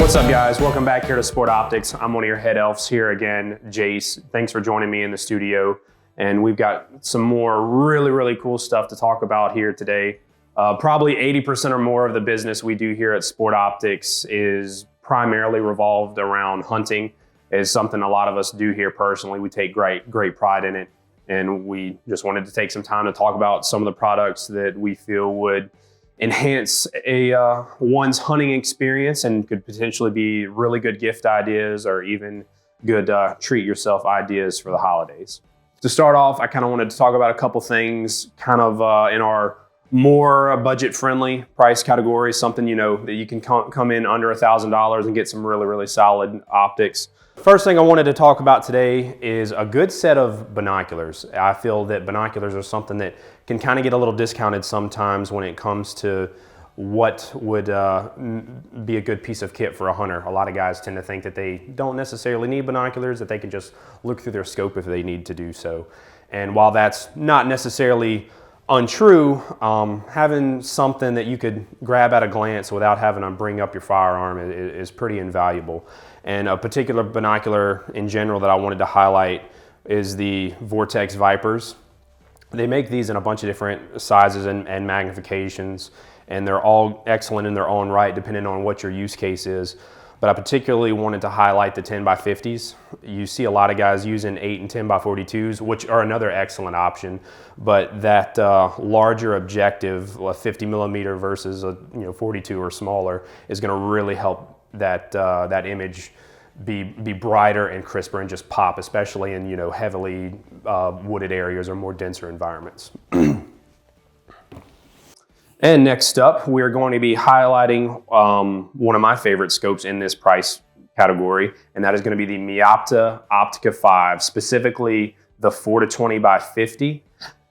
What's up, guys? Welcome back here to Sport Optics. I'm one of your head elves here again, Jace. Thanks for joining me in the studio. And we've got some more really cool stuff to talk about here today. Probably 80% or more of the business we do here at Sport Optics is primarily revolved around hunting. It's something a lot of us do here personally. We take great pride in it. And we just wanted to take some time to talk about some of the products that we feel would enhance one's hunting experience and could potentially be really good gift ideas or even good treat yourself ideas for the holidays. To start off, I kind of wanted to talk about a couple things kind of in our more budget-friendly price category, something that you can come in under $1,000 and get some really solid optics. First thing I wanted to talk about today is a good set of binoculars. I feel that binoculars are something that can kind of get a little discounted sometimes when it comes to what would be a good piece of kit for a hunter. A lot of guys tend to think that they don't necessarily need binoculars, that they can just look through their scope if they need to do so. And while that's not necessarily untrue, having something that you could grab at a glance without having to bring up your firearm is pretty invaluable. And a particular binocular in general that I wanted to highlight is the Vortex Vipers. They make these in a bunch of different sizes and magnifications, and they're all excellent in their own right depending on what your use case is. But I particularly wanted to highlight the 10x50s. You see a lot of guys using 8 and 10x42s, which are another excellent option. But that larger objective, a 50 millimeter versus a 42 or smaller, is going to really help that image be brighter and crisper and just pop, especially in heavily wooded areas or more denser environments. And next up, we're going to be highlighting one of my favorite scopes in this price category, and that is going to be the Meopta Optika5, specifically the 4-20x50.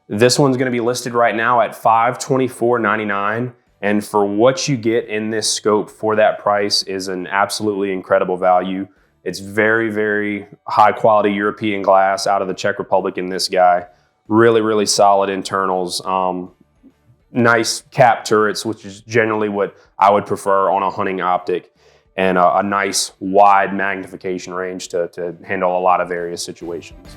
This one's going to be listed right now at $524.99, and for what you get in this scope for that price is an absolutely incredible value. It's very high quality European glass out of the Czech Republic in this guy. Really solid internals. Nice cap turrets, which is generally what I would prefer on a hunting optic, and a nice wide magnification range to handle a lot of various situations.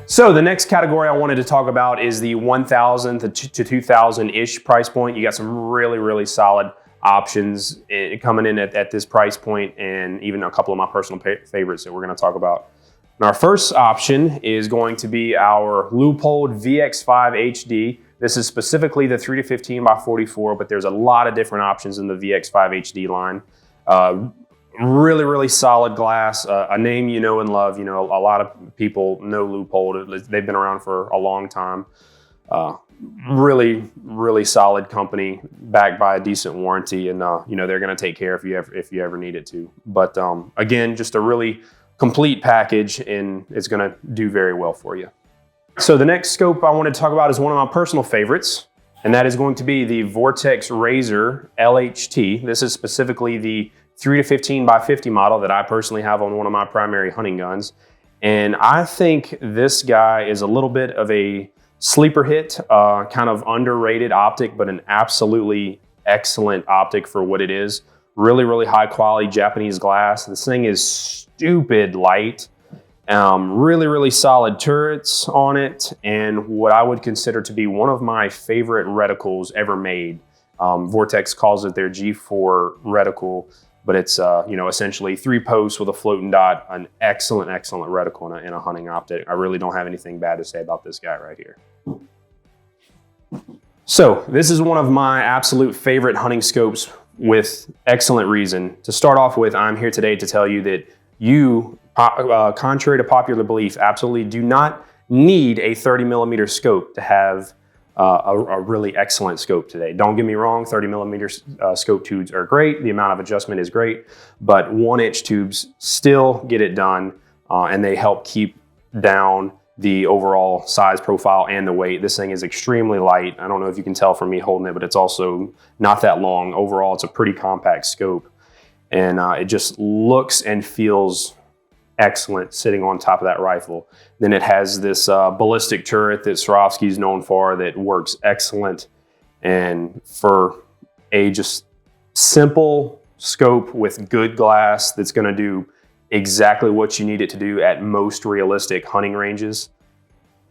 So the next category I wanted to talk about is the 1,000 to 2,000-ish price point. You got some really solid options coming in at this price point, and even a couple of my personal favorites that we're going to talk about. And our first option is going to be our Leupold VX-5 HD. This is specifically the 3-15x44, but there's a lot of different options in the VX-5 HD line. Really solid glass, a name you know and love. A lot of people know Leupold. They've been around for a long time. Really solid company, backed by a decent warranty, and they're going to take care if you ever need it to. But again, just a really complete package, and it's going to do very well for you. So the next scope I want to talk about is one of my personal favorites, and that is going to be the Vortex Razor LHT. This is specifically the 3-15x50 model that I personally have on one of my primary hunting guns. And I think this guy is a little bit of a sleeper hit, kind of underrated optic, but an absolutely excellent optic for what it is. Really high quality Japanese glass. This thing is stupid light. Really solid turrets on it, and what I would consider to be one of my favorite reticles ever made. Vortex calls it their G4 reticle, but it's essentially 3 posts with a floating dot. An excellent reticle in a hunting optic. I really don't have anything bad to say about this guy right here. So this is one of my absolute favorite hunting scopes with excellent reason. To start off with, I'm here today to tell you that you, contrary to popular belief, absolutely do not need a 30 millimeter scope to have a really excellent scope today. Don't get me wrong, 30 millimeter scope tubes are great. The amount of adjustment is great, but 1-inch tubes still get it done, and they help keep down the overall size profile and the weight. This thing is extremely light. I don't know if you can tell from me holding it, but it's also not that long. Overall, it's a pretty compact scope, and it just looks and feels excellent sitting on top of that rifle. Then it has this ballistic turret that Swarovski is known for that works excellent And for a just simple scope with good glass that's going to do exactly what you need it to do at most realistic hunting ranges,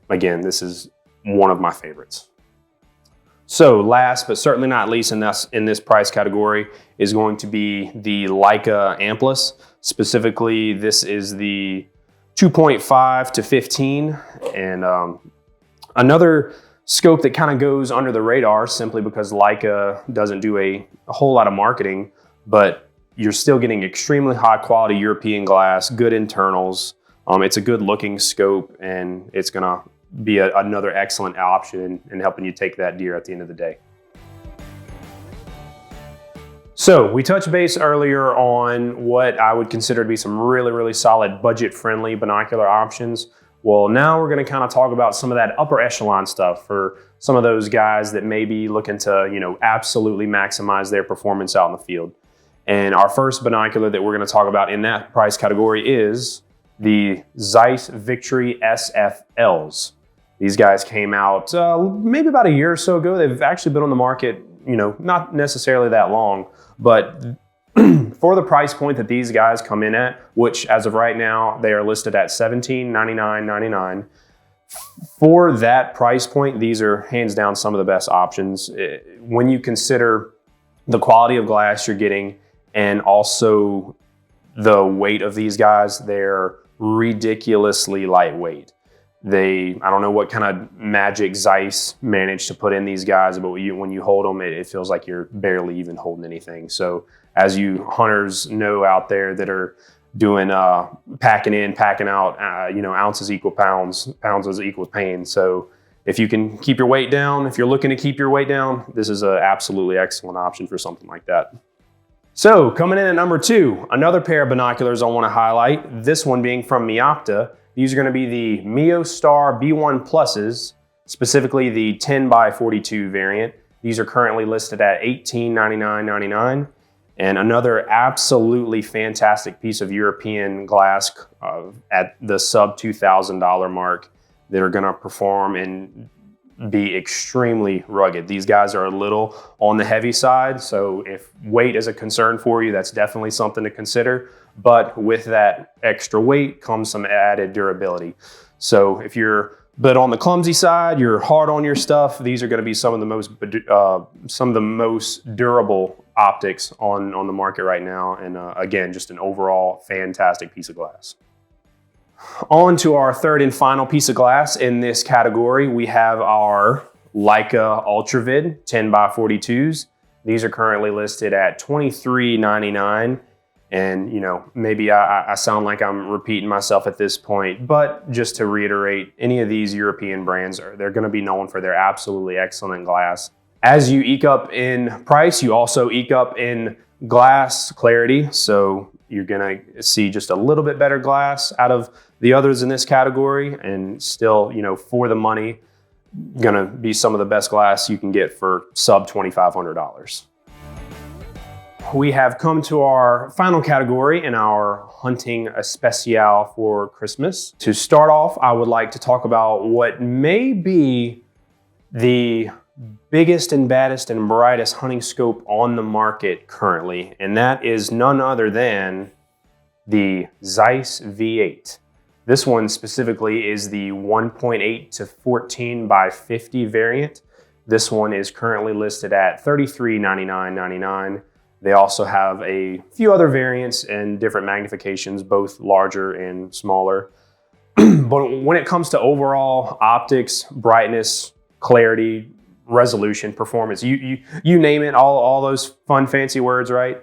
again, this is one of my favorites. So last but certainly not least in this price category is going to be the Leica Amplus. Specifically, this is the 2.5 to 15, and another scope that kind of goes under the radar simply because Leica doesn't do a whole lot of marketing, but you're still getting extremely high quality European glass, good internals. It's a good looking scope, and it's gonna be another excellent option in helping you take that deer at the end of the day. So we touched base earlier on what I would consider to be some really, really solid budget-friendly binocular options. Well, now we're gonna kind of talk about some of that upper echelon stuff for some of those guys that may be looking to, absolutely maximize their performance out in the field. And our first binocular that we're gonna talk about in that price category is the Zeiss Victory SFLs. These guys came out maybe about a year or so ago. They've actually been on the market, not necessarily that long, but for the price point that these guys come in at, which as of right now, they are listed at $1799.99. For that price point, these are hands down some of the best options. When you consider the quality of glass you're getting and also the weight of these guys, they're ridiculously lightweight. I don't know what kind of magic Zeiss managed to put in these guys, but when you hold them, it feels like you're barely even holding anything. So as you hunters know out there that are doing packing in, packing out, ounces equal pounds, pounds equal pain. So if you can keep your weight down, if you're looking to keep your weight down, this is an absolutely excellent option for something like that. So coming in at number 2, another pair of binoculars I want to highlight, this one being from Meopta. These are going to be the MeoStar B1 Pluses, specifically the 10x42 variant. These are currently listed at $1899.99. And another absolutely fantastic piece of European glass at the sub $2,000 mark that are going to perform and be extremely rugged. These guys are a little on the heavy side, so if weight is a concern for you, that's definitely something to consider. But with that extra weight comes some added durability. So if you're a bit on the clumsy side, you're hard on your stuff, these are going to be some of the most durable optics on the market right now. And again, just an overall fantastic piece of glass. On to our third and final piece of glass in this category, we have our Leica Ultravid 10x42s. These are currently listed at $23.99. And maybe I sound like I'm repeating myself at this point, but just to reiterate, any of these European brands they're going to be known for their absolutely excellent glass. As you eke up in price, you also eke up in glass clarity. So you're going to see just a little bit better glass out of the others in this category, and still, for the money, going to be some of the best glass you can get for sub $2,500. We have come to our final category in our hunting especial for Christmas. To start off, I would like to talk about what may be the biggest and baddest and brightest hunting scope on the market currently, and that is none other than the Zeiss V8. This one specifically is the 1.8 to 14x50 variant. This one is currently listed at $3399.99. They also have a few other variants and different magnifications, both larger and smaller. But when it comes to overall optics, brightness, clarity, resolution, performance, you name it, all those fun, fancy words, right?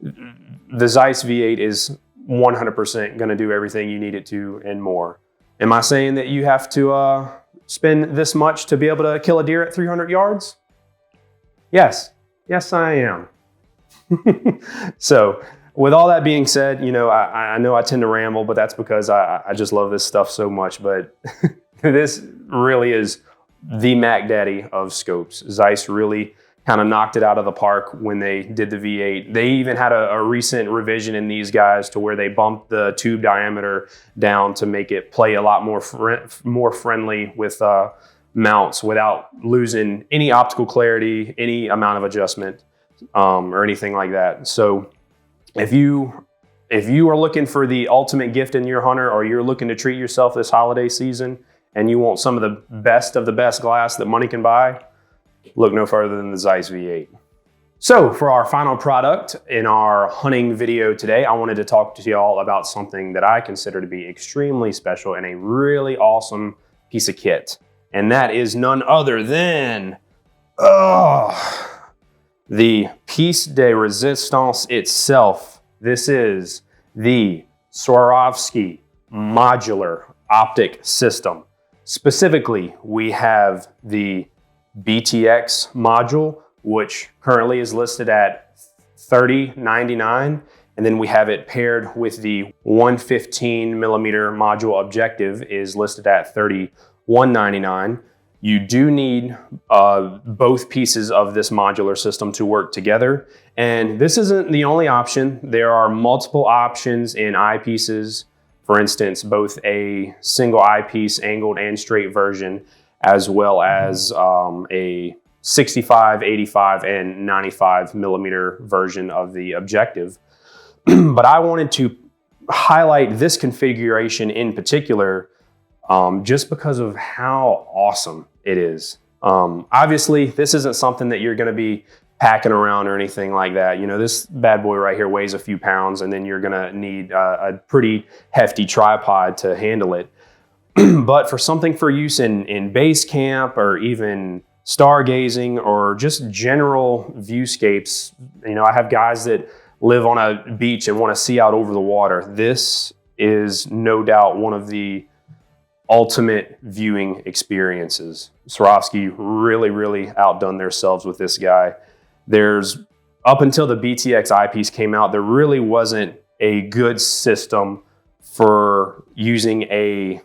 The Zeiss V8 is 100% going to do everything you need it to and more. Am I saying that you have to spend this much to be able to kill a deer at 300 yards? Yes, I am. So with all that being said, I know I tend to ramble, but that's because I just love this stuff so much. But this really is the Mac Daddy of scopes. Zeiss really kind of knocked it out of the park when they did the V8. They even had a recent revision in these guys to where they bumped the tube diameter down to make it play a lot more friendly with mounts without losing any optical clarity, any amount of adjustment, or anything like that. So if you are looking for the ultimate gift in your hunter, or you're looking to treat yourself this holiday season and you want some of the best glass that money can buy, look no further than the Zeiss V8. So for our final product in our hunting video today, I wanted to talk to y'all about something that I consider to be extremely special and a really awesome piece of kit. And that is none other than the piece de resistance itself. This is the Swarovski modular optic system. Specifically, we have the BTX module, which currently is listed at $30.99, and then we have it paired with the 115 millimeter module objective is listed at $31.99. You do need both pieces of this modular system to work together, and this isn't the only option. There are multiple options in eyepieces. For instance, both a single eyepiece angled and straight version, as well as a 65, 85, and 95 millimeter version of the objective. But I wanted to highlight this configuration in particular just because of how awesome it is. Obviously, this isn't something that you're going to be packing around or anything like that. You know, this bad boy right here weighs a few pounds, and then you're going to need a pretty hefty tripod to handle it. But for something for use in base camp, or even stargazing, or just general viewscapes, you know, I have guys that live on a beach and want to see out over the water. This is no doubt one of the ultimate viewing experiences. Swarovski really outdone themselves with this guy. Up until the BTX eyepiece came out, there really wasn't a good system for using a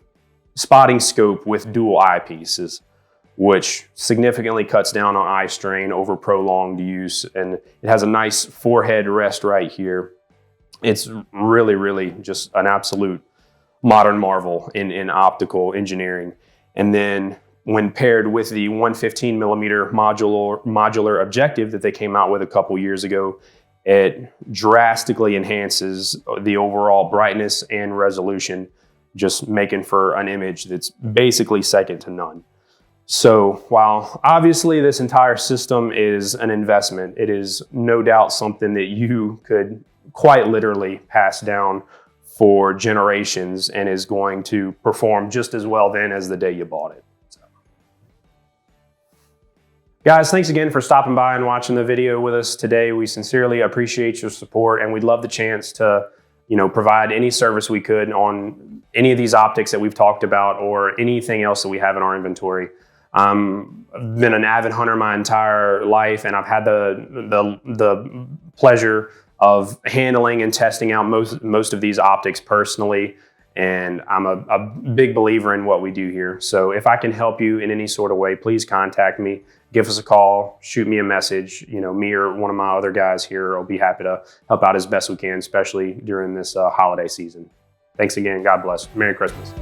spotting scope with dual eyepieces, which significantly cuts down on eye strain over prolonged use. And it has a nice forehead rest right here. It's really just an absolute modern marvel in optical engineering. And then when paired with the 115 millimeter modular objective that they came out with a couple years ago, it drastically enhances the overall brightness and resolution, just making for an image that's basically second to none. So while obviously this entire system is an investment, it is no doubt something that you could quite literally pass down for generations and is going to perform just as well then as the day you bought it. So. Guys, thanks again for stopping by and watching the video with us today. We sincerely appreciate your support, and we'd love the chance to, you know, provide any service we could on any of these optics that we've talked about or anything else that we have in our inventory. I've been an avid hunter my entire life, and I've had the pleasure of handling and testing out most of these optics personally, and I'm a big believer in what we do here. So if I can help you in any sort of way, please contact me, give us a call, shoot me a message. You know, me or one of my other guys here will be happy to help out as best we can, especially during this holiday season. Thanks again. God bless. Merry Christmas.